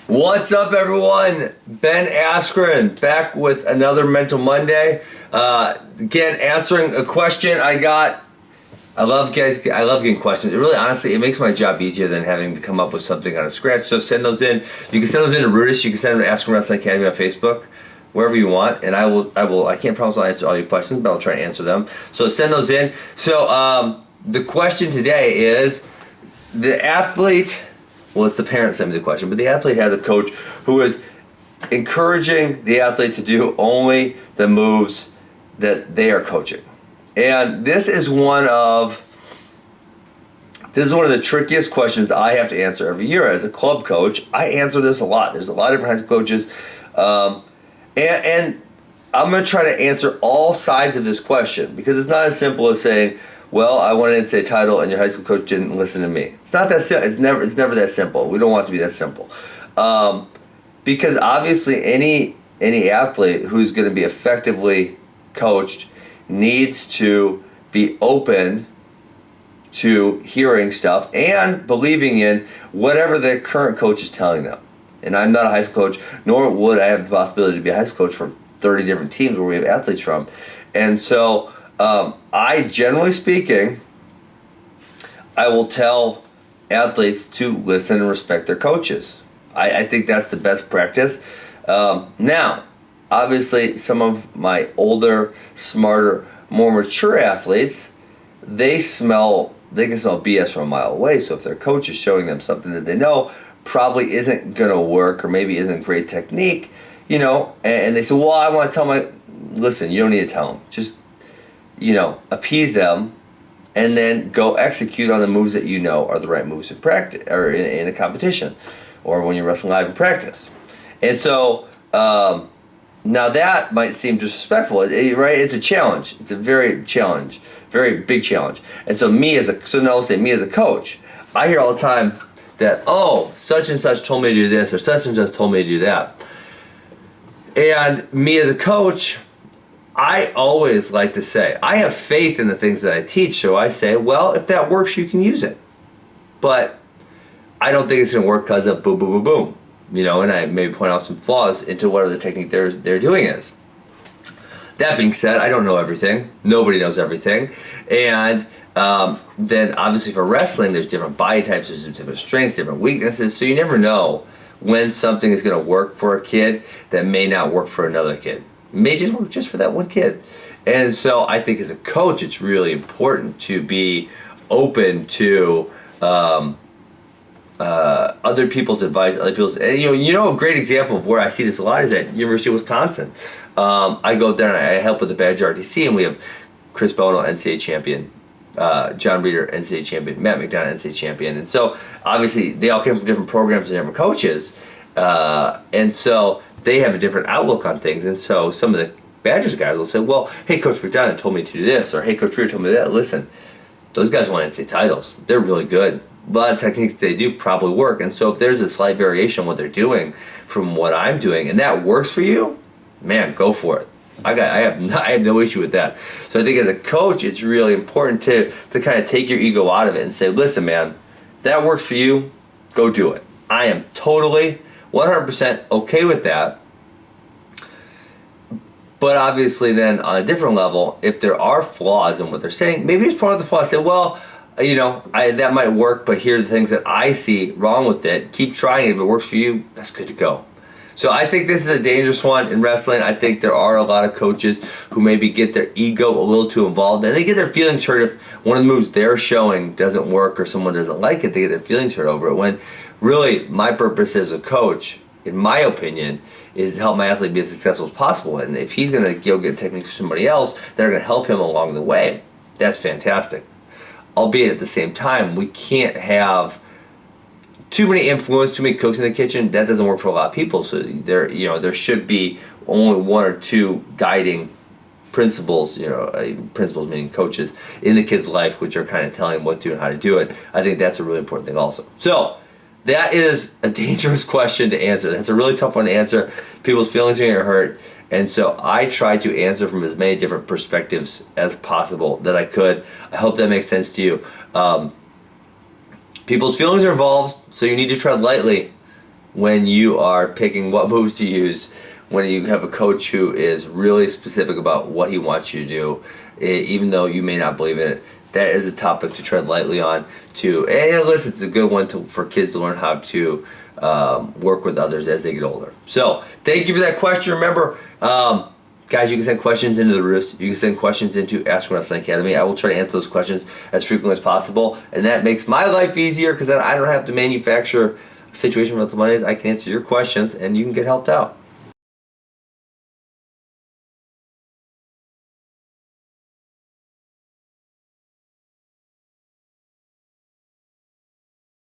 What's up, everyone? Ben Askren back with another Mental Monday. Again, answering a question I got. I love getting questions. It really, honestly, it makes my job easier than having to come up with something out of scratch. So send those in. You can send those in to RUDIS. You can send them to Askren Wrestling Academy on Facebook, wherever you want. And I will. I can't promise I'll answer all your questions, but I'll try to answer them. So send those in. So the question today is the athlete. Well, it's the parent sent me the question, but the athlete has a coach who is encouraging the athlete to do only the moves that they are coaching. And this is one of the trickiest questions I have to answer every year as a club coach. I answer this a lot. There's a lot of different high school coaches, and I'm going to try to answer all sides of this question because it's not as simple as saying, well, I wanted an NCAA title and your high school coach didn't listen to me. It's not that simple. It's never that simple. We don't want it to be that simple. Because obviously any athlete who's going to be effectively coached needs to be open to hearing stuff and believing in whatever their current coach is telling them. And I'm not a high school coach, nor would I have the possibility to be a high school coach for 30 different teams where we have athletes from. And so I, generally speaking, I will tell athletes to listen and respect their coaches. I think that's the best practice. Now, obviously, some of my older, smarter, more mature athletes, they can smell BS from a mile away. So if their coach is showing them something that they know probably isn't going to work or maybe isn't great technique, and they say, well, I want to tell listen, you don't need to tell them. Just appease them, and then go execute on the moves that you know are the right moves in practice or in a competition, or when you're wrestling live in practice. And so now that might seem disrespectful, right? It's a challenge. It's a very big challenge. And so me as a coach, I hear all the time that such and such told me to do this or such and such told me to do that. And me as a coach, I always like to say, I have faith in the things that I teach, so I say, well, if that works, you can use it. But I don't think it's going to work because of boom, boom, boom, boom. And I maybe point out some flaws into whatever the technique they're doing is. That being said, I don't know everything. Nobody knows everything. And then obviously for wrestling, there's different body types, there's different strengths, different weaknesses, so you never know when something is going to work for a kid that may not work for another kid. May just work just for that one kid. And so I think as a coach, it's really important to be open to other people's advice, other people's. And a great example of where I see this a lot is at University of Wisconsin. I go there and I help with the badge RTC, and we have Chris Bono, NCAA champion, John Reeder, NCAA champion, Matt McDonough, NCAA champion. And so obviously they all came from different programs and different coaches. And so they have a different outlook on things, and so some of the Badgers guys will say, well, hey, Coach McDonough told me to do this, or hey, Coach Reeder told me that. Listen, those guys want NCAA titles. They're really good. A lot of techniques they do probably work, and so if there's a slight variation in what they're doing from what I'm doing, and that works for you, man, go for it. I have no issue with that. So I think as a coach, it's really important to kind of take your ego out of it and say, listen, man, if that works for you, go do it. I am totally 100% okay with that. But obviously then on a different level, if there are flaws in what they're saying, maybe it's part of the flaw. Say, well, that might work, but here are the things that I see wrong with it. Keep trying it. If it works for you, that's good to go. So I think this is a dangerous one in wrestling. I think there are a lot of coaches who maybe get their ego a little too involved, and they get their feelings hurt if one of the moves they're showing doesn't work or someone doesn't like it. They get their feelings hurt over it, when really my purpose as a coach, in my opinion, is to help my athlete be as successful as possible. And if he's going to go get techniques from somebody else that are going to help him along the way, that's fantastic. Albeit at the same time, we can't have too many influence, too many cooks in the kitchen. That doesn't work for a lot of people. So there should be only one or two guiding principles, principles meaning coaches in the kid's life, which are kind of telling him what to do and how to do it. I think that's a really important thing also. So that is a dangerous question to answer. That's a really tough one to answer. People's feelings are going to hurt. And so I tried to answer from as many different perspectives as possible that I could. I hope that makes sense to you. People's feelings are involved, so you need to tread lightly. when you are picking what moves to use, when you have a coach who is really specific about what he wants you to do, even though you may not believe in it. That is a topic to tread lightly on. Listen, it's a good one for kids to learn how to work with others as they get older. So, thank you for that question. Remember, guys, you can send questions into the RUDIS. You can send questions into Askren Wrestling Academy. I will try to answer those questions as frequently as possible, and that makes my life easier because I don't have to manufacture a situation with the money. I can answer your questions, and you can get helped out.